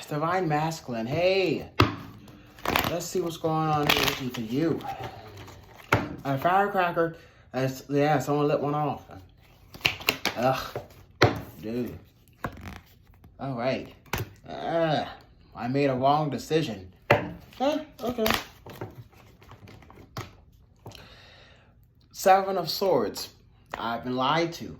Divine Masculine. Hey, let's see what's going on here for you. A firecracker. Yeah, someone lit one off. Ugh, dude. All right. I made a wrong decision. Okay. Seven of Swords. I've been lied to.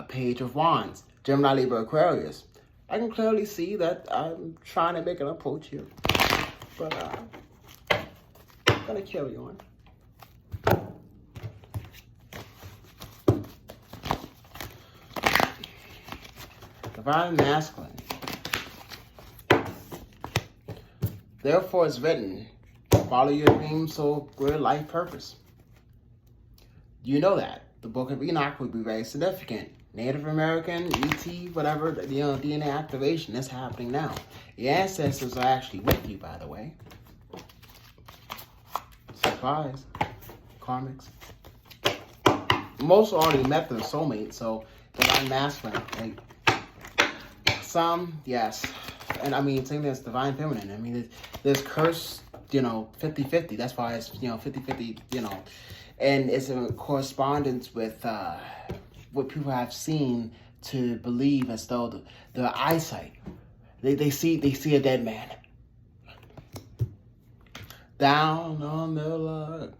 Page of Wands. Gemini, Libra, Aquarius. I can clearly see that I'm trying to make an approach here. But I'm going to carry on. Divine Masculine. Therefore, it's written, follow your dreams so your life purpose. You know that. The Book of Enoch would be very significant. Native American, ET, whatever, DNA activation is happening now. Your ancestors are actually with you, by the way. Surprise. Karmics. Most already met their soulmate, so Divine Masculine. Some, yes. And I mean, same thing as Divine Feminine. I mean, there's curse, 50-50. That's why it's, 50-50, And it's a correspondence with what people have seen to believe as though the eyesight. They see a dead man. Down on the luck.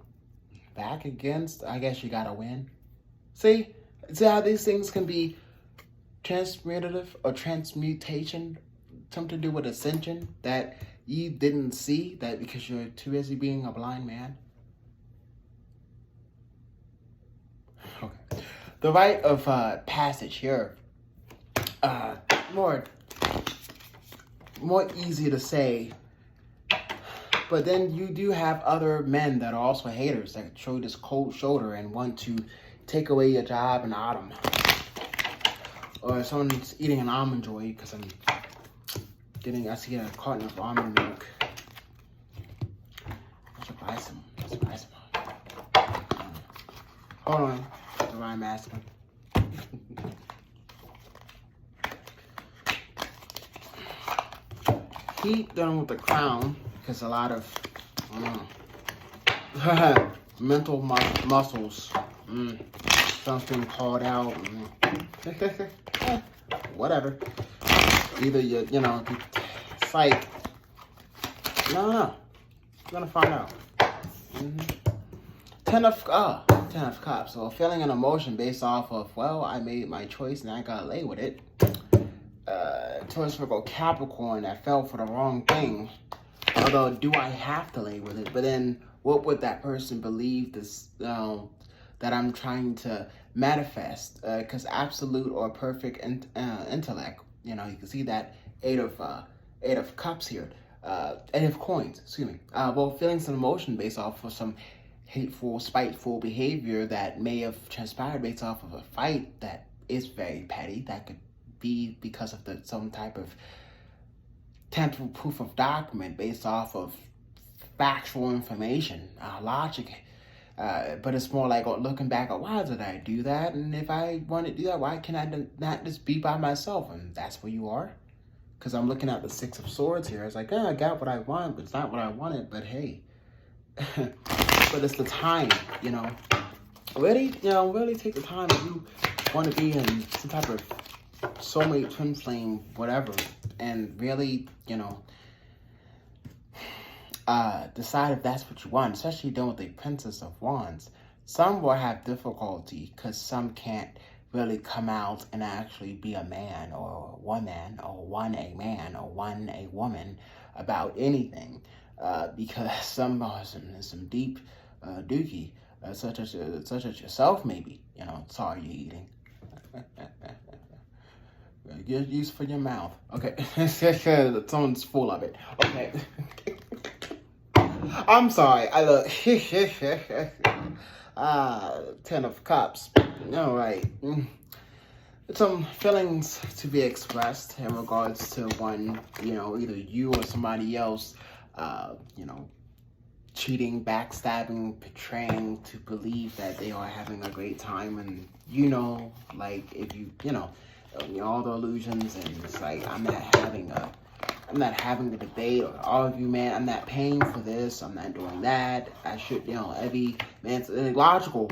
Back against, I guess you gotta win. See how these things can be transmutative or transmutation, something to do with ascension that you didn't see, that because you're too busy being a blind man. Okay. The rite of passage here, more easy to say, but then you do have other men that are also haters that show this cold shoulder and want to take away your job in autumn. Or someone's eating an almond joy because I see a carton of almond milk. I should buy some. Hold on. Divine Masculine. Keep dealing with the crown because a lot of mental muscles. Something called out. Whatever. Either it's like, no. I'm gonna find out. Ten of Cups. So feeling an emotion based off of, well, I made my choice and I got lay with it. Taurus, Virgo, Capricorn, I fell for the wrong thing. Although, do I have to lay with it? But then, what would that person believe that I'm trying to manifest? Because absolute or perfect intellect, you can see that Eight of Cups here. Eight of Coins, excuse me. Well, feelings and emotion based off of some hateful, spiteful behavior that may have transpired based off of a fight that is very petty. That could be because of some type of tangible proof of document based off of factual information, logic. But it's more like looking back at, why did I do that? And if I want to do that, why can I not just be by myself? And that's where you are. Because I'm looking at the Six of Swords here. It's like, I got what I want, but it's not what I wanted. But hey. But it's the time, really take the time if you want to be in some type of soulmate, twin flame, whatever, and really, decide if that's what you want, especially dealing with the Princess of Wands. Some will have difficulty because some can't really come out and actually be a man or a woman or one a man or one a woman about anything. Because some are some deep dookie, such as yourself, maybe. Sorry you're eating. Get used for your mouth. Okay, someone's full of it. Okay. I'm sorry. I look. Ten of Cups. All right. Some feelings to be expressed in regards to one, either you or somebody else. Cheating, backstabbing, betraying to believe that they are having a great time, and like if you all the illusions, and it's like I'm not having a debate, or argue, man. I'm not paying for this. I'm not doing that. I should, every man's logical,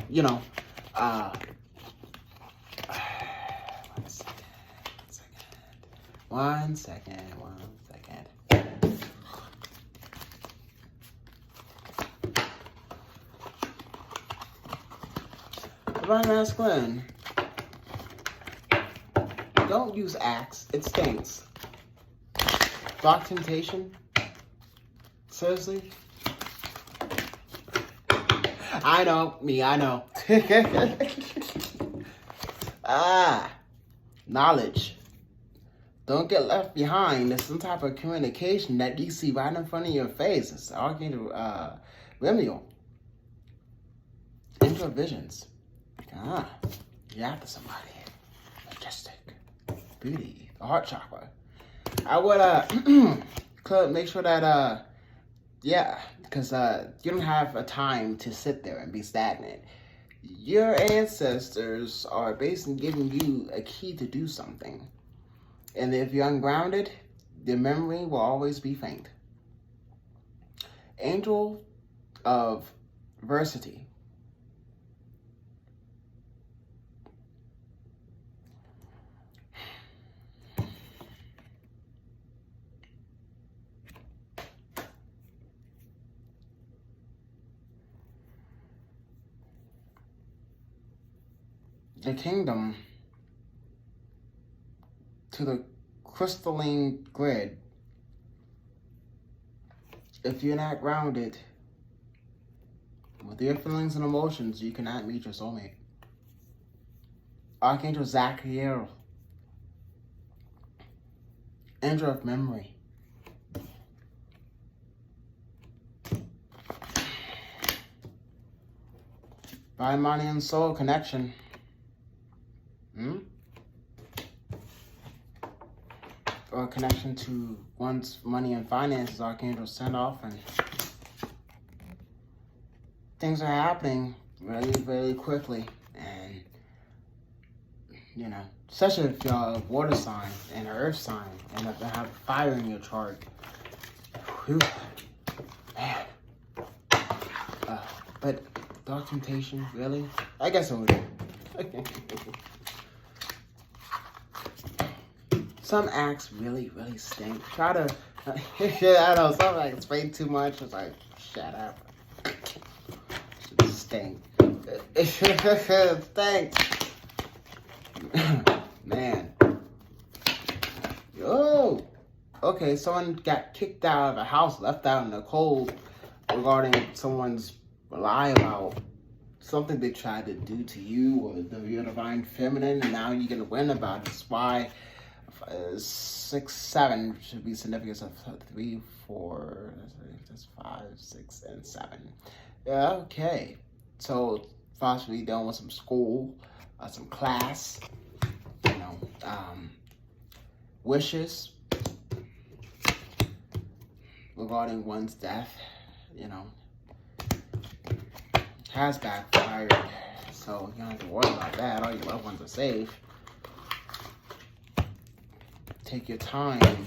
One second. Divine masculine. Don't use axe. It stinks. Dark temptation? Seriously? I know. Knowledge. Don't get left behind. There's some type of communication that you see right in front of your face. It's Archangel Remiel. Angel visions. You're after somebody. Majestic. Beauty. The heart chakra. I would could make sure that because you don't have a time to sit there and be stagnant. Your ancestors are basically giving you a key to do something. And if you're ungrounded, your memory will always be faint. Angel of Versity. The kingdom to the crystalline grid. If you're not grounded with your feelings and emotions, you cannot meet your soulmate. Archangel Zachiel. Angel of memory. Body, mind, and soul connection. Or connection to one's money and finances. Archangel send off, and things are happening really, really quickly. And especially if you're a water sign and an earth sign, and if you have fire in your chart. Whew. Man. But dark temptation, really? I guess it would. Some acts really, really stink. Try to, I know, some like explain too much. It's like, shut up. It stink. It stink. Man. Yo. Okay, someone got kicked out of a house, left out in the cold regarding someone's lie about something they tried to do to you or your divine feminine, and now you're going to win about it. That's why 6, 7 should be significance of 3, 4, that's 5, 6, and 7. Yeah, okay. So possibly done with some school, some class, wishes regarding one's death, has backfired. So you don't have to worry about that. All your loved ones are safe. Take your time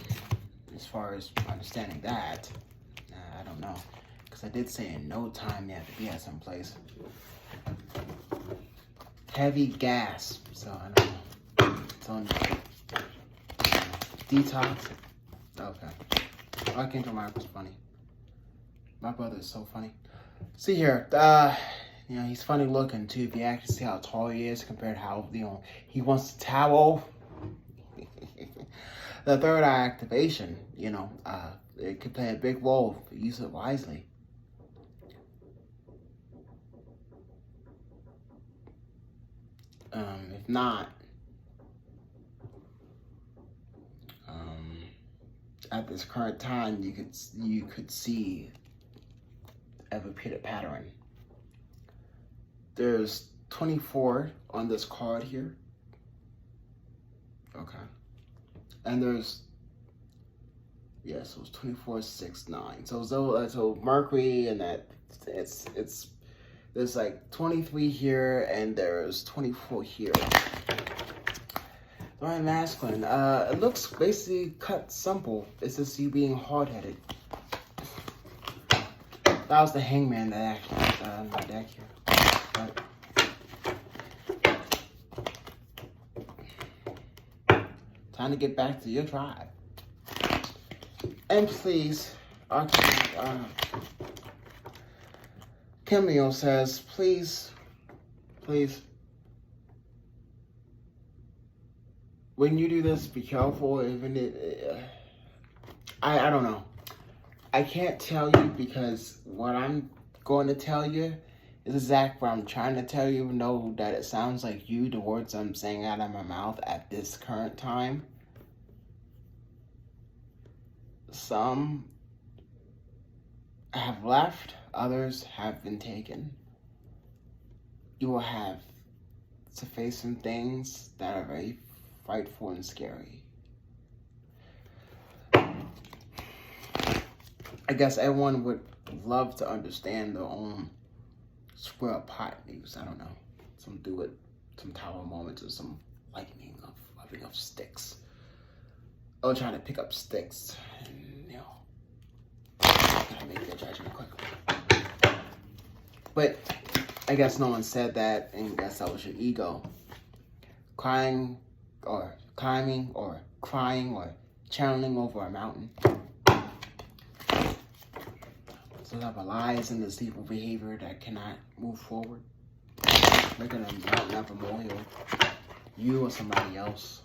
as far as understanding that. I don't know, because I did say in no time you have to be at some place. Heavy gas, so I don't know. It's on detox. Okay. Archangel Michael's funny. My brother is so funny. See here, he's funny looking too. If you actually see how tall he is compared to how he wants to tower. The third eye activation, it could play a big role if you use it wisely. If not, at this current time, you could see a repeated pattern. There's 24 on this card here. Okay. And there's, so it's 24, 6, 9. So Mercury, and that there's like 23 here, and there's 24 here. Divine Masculine. It looks basically cut simple. It's just you being hard-headed. That was the Hangman that actually in my deck here. But time to get back to your tribe. And please, Cameo says, please, when you do this, be careful. Even I don't know. I can't tell you because what I'm going to tell you is exactly what I'm trying to tell you, even though that it sounds like you, the words I'm saying out of my mouth at this current time. Some have left, others have been taken. You will have to face some things that are very frightful and scary. I guess everyone would love to understand their own square pot news. I don't know. Some do it, some tower moments or some lightning of sticks. Oh, trying to pick up sticks. And, you know, gotta make that judgment quick. But I guess no one said that, and I guess that was your ego. Crying or climbing or crying or channeling over a mountain. So type of lies and deceitful behavior that cannot move forward. Making a mountain up a molehill. You or somebody else.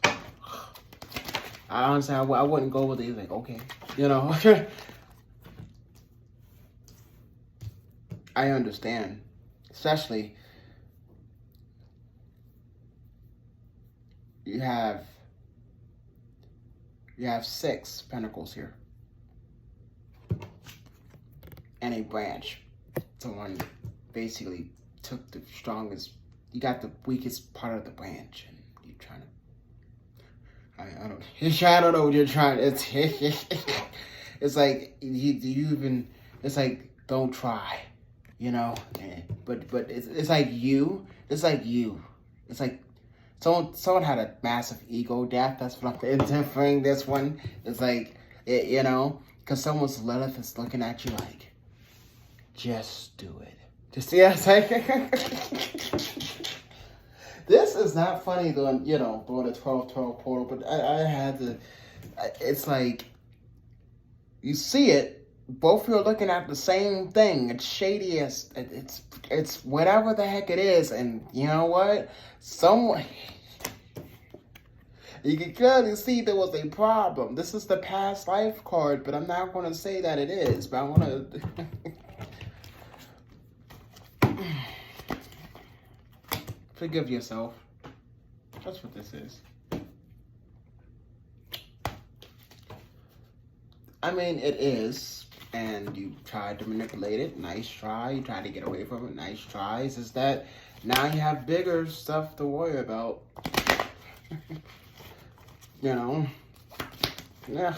I honestly, I wouldn't go with it. Like, okay, you know. I understand. Especially, you have 6 pentacles here. And a branch. Someone basically took the strongest, you got the weakest part of the branch, and you're trying to, I don't know what you're trying, it's like, it's like, don't try, you know, but it's like someone had a massive ego death. That's what I'm interpreting this one. It's like, you know, because someone's Lilith is looking at you like, just do it. Just, yeah, it's like, this is not funny doing, you know, doing the 12-12 portal, but I had to, it's like, you see it, both of you are looking at the same thing. It's shady as, it's whatever the heck it is, and you know what? You can clearly see there was a problem. This is the past life card, but I'm not going to say that it is, but I want to... Forgive yourself. That's what this is. I mean, it is, and you tried to manipulate it. Nice try. You tried to get away from it. Nice tries. Is that now you have bigger stuff to worry about. You know. Yeah.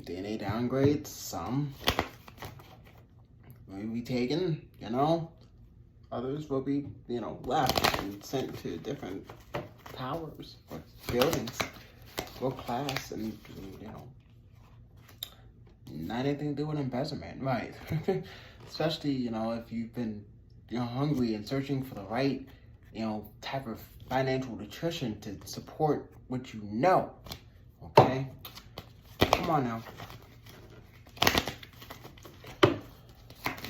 DNA downgrades. Some will be taken, you know. Others will be, you know, left and sent to different towers or buildings or class, and, you know, not anything to do with embezzlement, right? Especially, you know, if you've been, you know, hungry and searching for the right, you know, type of financial nutrition to support what you know, okay? Come on now.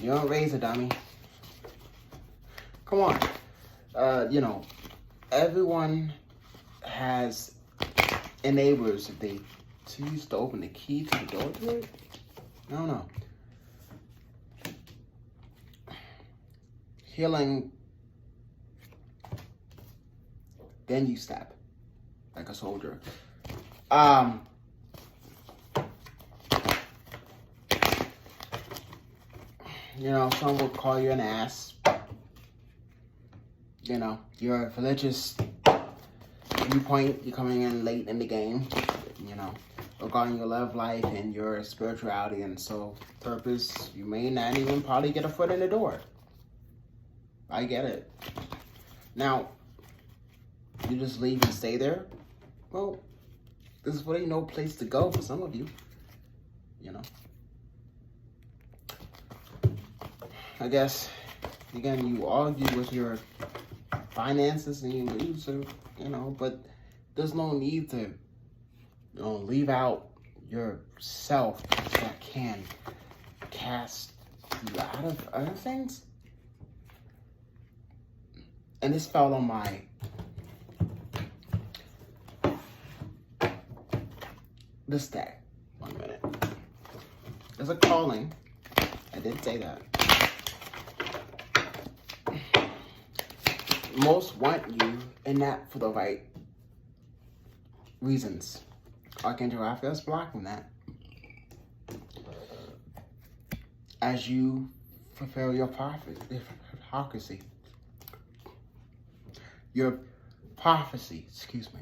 You don't raise a dummy. Come on. You know, everyone has enablers if they choose to open the key to the door to it. No. Healing, then you step like a soldier. You know, some will call you an ass. You know, your religious viewpoint, you're coming in late in the game, you know, regarding your love life and your spirituality and soul purpose, you may not even probably get a foot in the door. I get it. Now, you just leave and stay there, well, there's really no place to go for some of you, you know. I guess, again, you argue with your finances and you lose, you know, but there's no need to, you know, leave out yourself that can cast you out of other things. And this fell on my this day. 1 minute. There's a calling. I did say that. Most want you in that for the right reasons. Archangel Raphael is blocking that. As you fulfill your prophecy. Your prophecy, excuse me.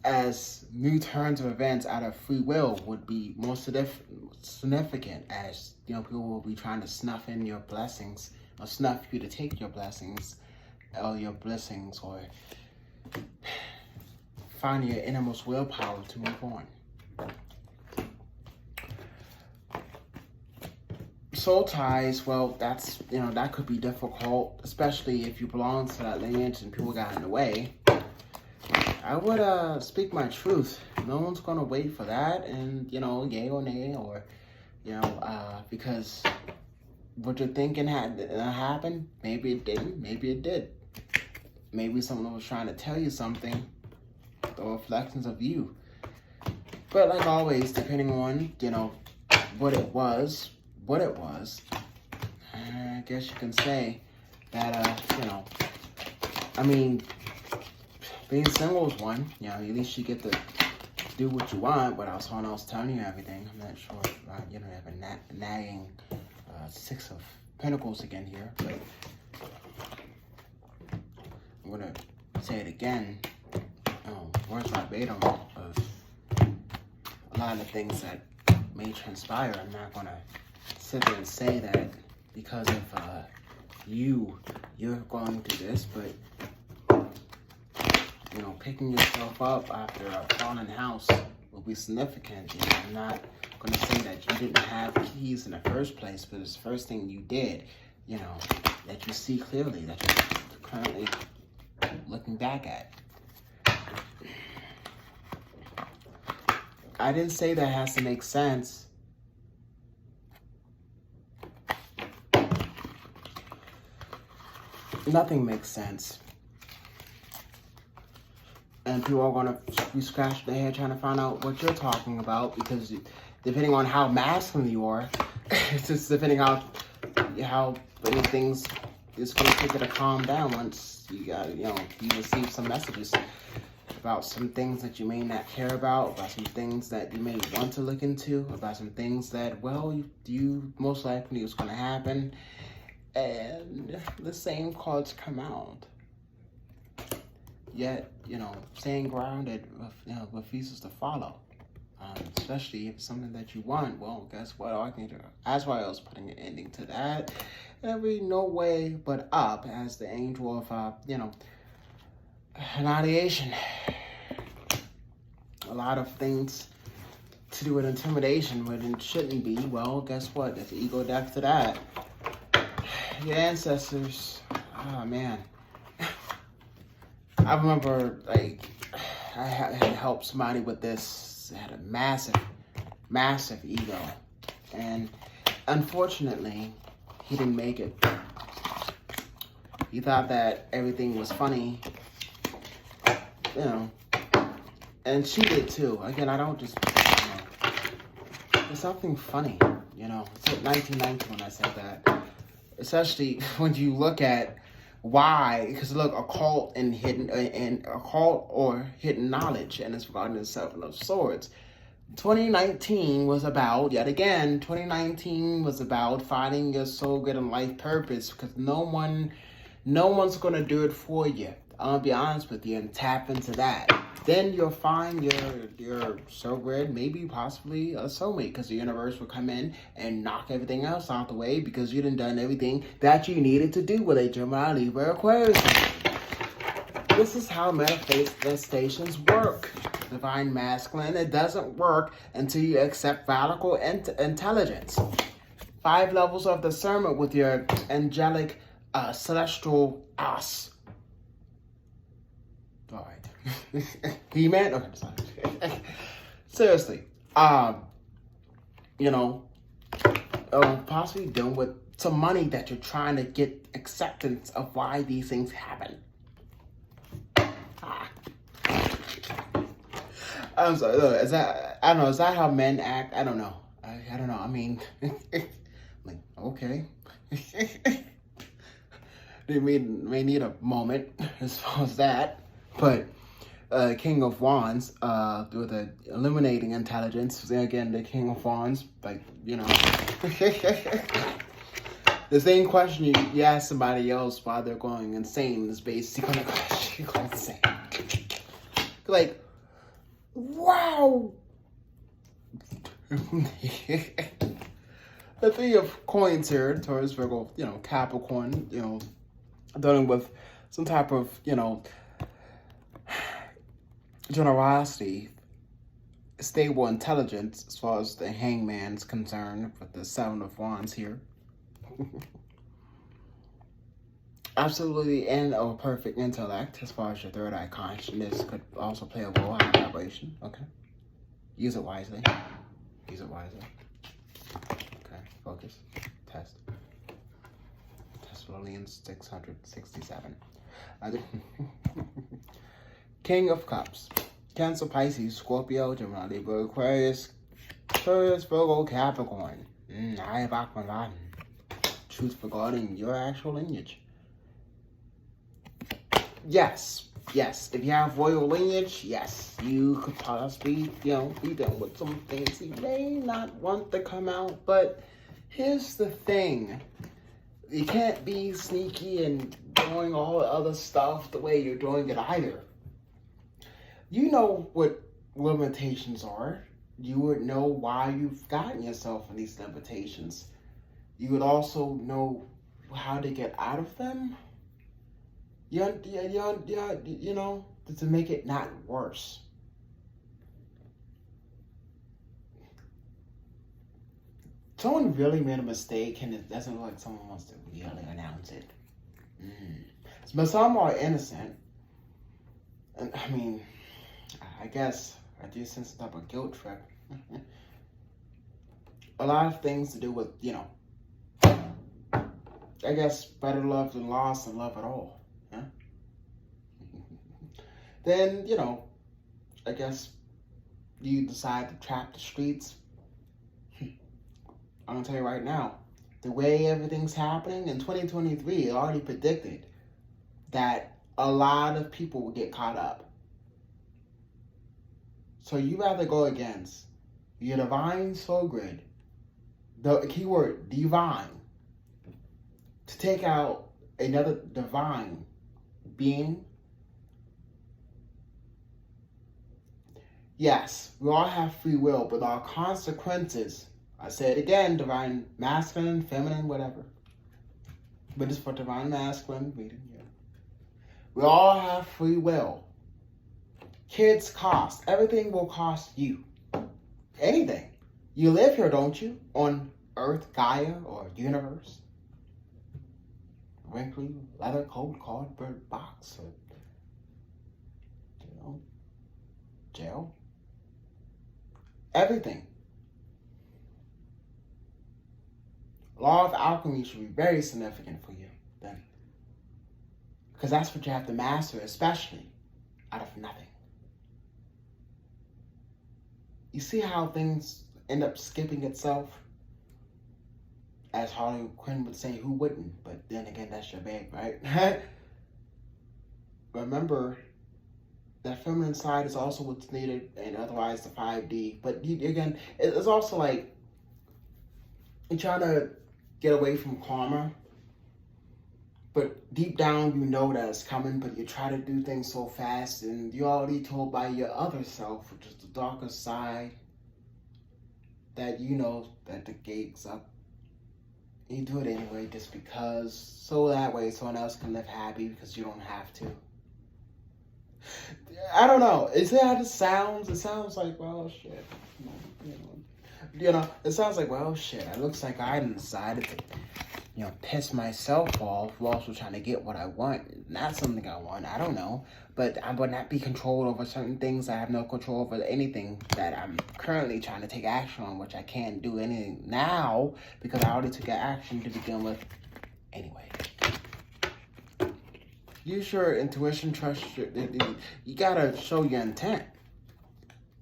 As new turns of events out of free will would be more significant, as you know, people will be trying to snuff in your blessings or snuff you to take your blessings or your blessings, or find your innermost willpower to move on. Soul ties, well, that's, you know, that could be difficult, especially if you belong to that lineage and people got in the way. I would speak my truth. No one's gonna wait for that, and you know, yay or nay, or you know, because what you're thinking had happened. Maybe it didn't. Maybe it did. Maybe someone was trying to tell you something. The reflections of you. But like always, depending on, you know, what it was, I guess you can say that, you know, I mean, being single is one, you know, at least you get to do what you want without someone else telling you everything. I'm not sure, you know, I have a nagging Six of Pentacles again here, but I'm going to say it again. Words verbatim of a lot of the things that may transpire. I'm not going to sit there and say that because of you're going through this, but you know, picking yourself up after a fallen house will be significant. You know, I'm not going to say that you didn't have keys in the first place, but it's the first thing you did, you know, that you see clearly, that you're currently looking back at. I didn't say that has to make sense. Nothing makes sense. And people are going to be scratching their head trying to find out what you're talking about, because depending on how masculine you are, it's just depending on how many things, it's going to take it to calm down once you got, you know, you receive some messages about some things that you may not care about some things that you may want to look into, about some things that, well, you most likely is going to happen, and the same cards come out. Yet, you know, staying grounded, you know, refuses to follow. Especially if it's something that you want. Well, guess what? That's why I was putting an ending to that. Every no way but up as the angel of, you know, annihilation. A lot of things to do with intimidation when it shouldn't be. Well, guess what? There's an ego deck to that. Your ancestors, oh man. I remember, like, I had helped somebody with this. I had a massive ego. And unfortunately, he didn't make it. He thought that everything was funny, you know, and she did too. Again, I don't just, you know, there's something funny, you know. It's like 1990 when I said that. Especially when you look at why, because look, occult and occult or hidden knowledge, and it's regarding the Seven of Swords. 2019 was about, yet again, 2019 was about finding your soul good and life purpose, because no one's going to do it for you. I'll be honest with you, and tap into that. Then you'll find your soul grid, maybe possibly a soulmate, because the universe will come in and knock everything else out the way, because you done everything that you needed to do with a Gemini, Libra, Aquarius. This is how manifestations work. Divine masculine, it doesn't work until you accept radical intelligence. 5 levels of discernment with your angelic celestial us. All right. He-Man? Okay, sorry. Seriously. Possibly dealing with some money that you're trying to get acceptance of why these things happen. I'm sorry. Is that, I don't know, is that how men act? I don't know. I don't know. I mean, like, okay. They may need a moment as far as that. But King of Wands, with the illuminating intelligence, again, the King of Wands, like, the same question you ask somebody else while they're going insane is basically going insane. Like, wow. The 3 of coins here, Taurus, Virgo, Capricorn, dealing with some type of, generosity, stable intelligence as far as the Hangman's concerned, with the 7 of Wands here. Absolutely in a perfect intellect as far as your third eye consciousness could also play a role, high vibration. Okay. Use it wisely. Use it wisely. Okay. Focus. Test. Thessalonians 667. King of Cups. Cancer, Pisces, Scorpio, Gemini, Libra, Aquarius, Taurus, Virgo, Capricorn. Truth regarding your actual lineage. Yes. If you have royal lineage, yes, you could possibly, be dealing with some things you may not want to come out. But here's the thing. You can't be sneaky and doing all the other stuff the way you're doing it either. You know what limitations are. You would know why you've gotten yourself in these limitations. You would also know how to get out of them. To make it not worse. Someone really made a mistake and it doesn't look like someone wants to really announce it. But some are innocent. And I mean, I guess I do sense some type of guilt trip. A lot of things to do with, I guess better love than loss and love at all. Yeah? Then, I guess you decide to trap the streets. I'm gonna tell you right now, the way everything's happening in 2023, it already predicted that a lot of people will get caught up. So you rather go against your divine soul grid, the keyword divine, to take out another divine being. Yes, we all have free will, but our consequences, I say it again, divine masculine, feminine, whatever. But it's for divine masculine reading here. We all have free will. Kids cost. Everything will cost you. Anything. You live here, don't you? On Earth, Gaia, or universe. Wrinkly leather coat, cardboard box, or jail. Everything. Law of alchemy should be very significant for you then. Because that's what you have to master, especially out of nothing. You see how things end up skipping itself? As Harley Quinn would say, who wouldn't? But then again, that's your babe, right? Remember, that feminine side is also what's needed, and otherwise the 5D. But again, it's also like you're trying to get away from karma, but deep down you know that it's coming, but you try to do things so fast, and you're already told by your other self, which is the darker side, that you know that the gate's up. You do it anyway just because, so that way someone else can live happy because you don't have to. I don't know. Is that how this sounds? It sounds like, well, shit. It sounds like, well, shit. It looks like I decided to, piss myself off while also trying to get what I want. Not something I want. I don't know. But I would not be controlled over certain things. I have no control over anything that I'm currently trying to take action on, which I can't do anything now because I already took action to begin with. Anyway. Use your intuition, trust your... You gotta show your intent.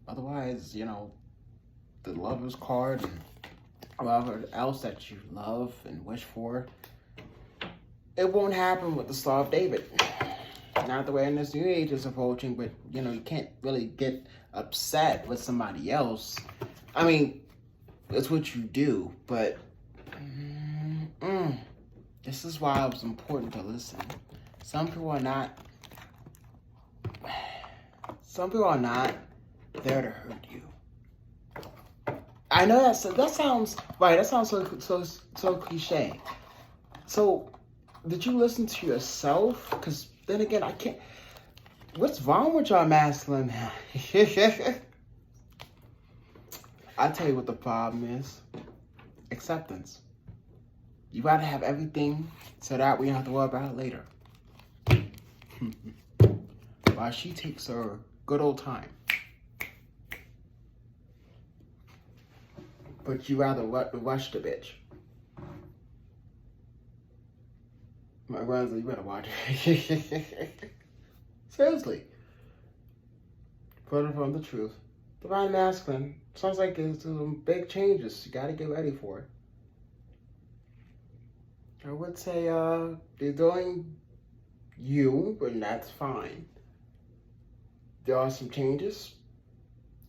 Otherwise, the Lover's card and whatever else that you love and wish for, it won't happen with the Star of David. Not the way in this new age is approaching, but, you can't really get upset with somebody else. I mean, it's what you do, but... This is why it was important to listen. Some people are not there to hurt you. I know that sounds right. That sounds so cliche. So, did you listen to yourself? Because then again, I can't. What's wrong with y'all masculine? I tell you what the problem is. Acceptance. You gotta have everything so that we don't have to worry about it later. While she takes her good old time. But you rather rush the bitch. My grandson, you better watch it. Seriously. Put it from the truth. Divine Masculine. Sounds like there's some big changes. You gotta get ready for it. I would say, they're doing you, but that's fine. There are some changes,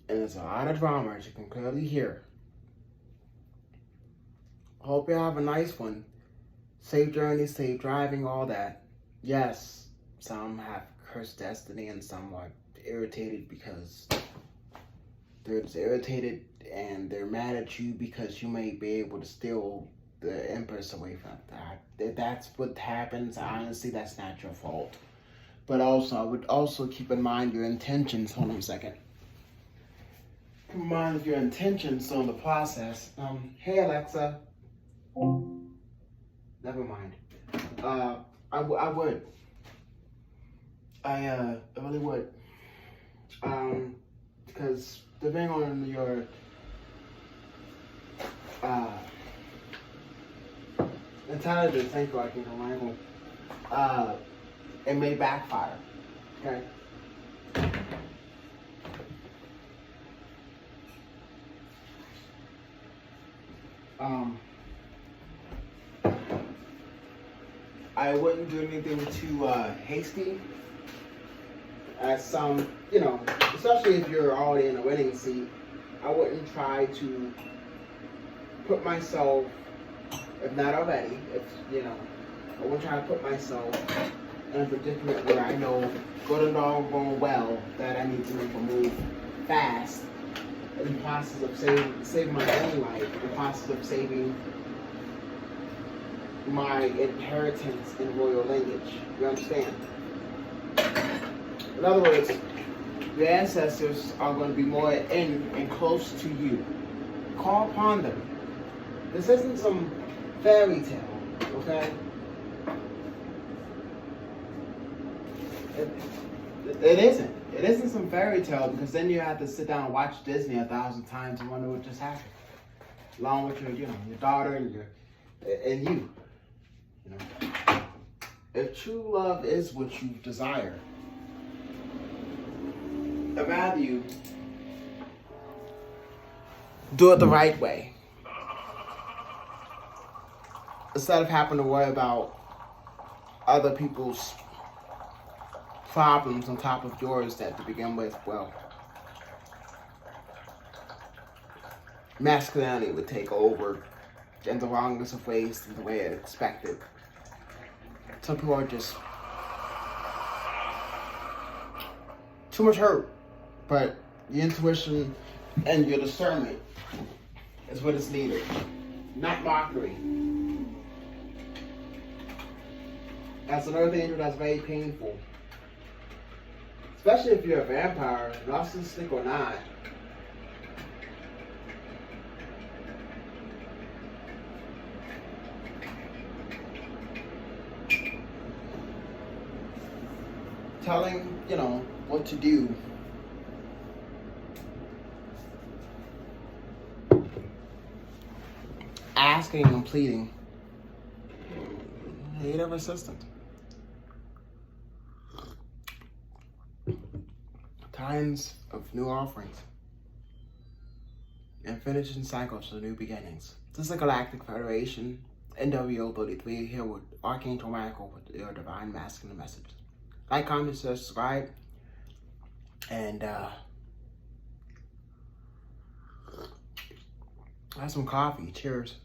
and there's a lot of drama, as you can clearly hear. Hope you have a nice one. Safe journey, safe driving, all that. Yes, some have cursed destiny, and some are irritated because they're just irritated, and they're mad at you because you may be able to steal the Empress away from that. If that's what happens, honestly, that's not your fault. But also, I would also keep in mind your intentions. Hold on a second. Keep in mind your intentions on the process. Hey Alexa. Never mind. I would. I really would. Because depending on your intelligence, thank you, archangelmichael, it may backfire. Okay. I wouldn't do anything too hasty. As some, especially if you're already in a winning seat, I wouldn't try to put myself, if not already, I wouldn't try to put myself in a predicament where I know good and all going well that I need to make a move fast in the process of saving my own life, in the process of saving my inheritance in royal lineage. You understand? In other words, your ancestors are going to be more in and close to you. Call upon them. This isn't some fairy tale, okay? It isn't. It isn't some fairy tale, because then you have to sit down and watch Disney 1,000 times and wonder what just happened. Along with your daughter and you. If true love is what you desire, I'd rather you do it the right way. Instead of having to worry about other people's problems on top of yours that to begin with, well, masculinity would take over in the wrongest of ways than the way it's expected. Some people are just too much hurt, but your intuition and your discernment is what is needed, not mockery. That's another thing that's very painful. It's Especially if you're a vampire, narcissistic or not. Telling, you know, what to do. Asking and pleading. Native assistant. Times of new offerings. And finishing cycles of new beginnings. This is the Galactic Federation, NWO 33, here with Archangel with your divine masculine message. Like, comment, subscribe, and have some coffee. Cheers.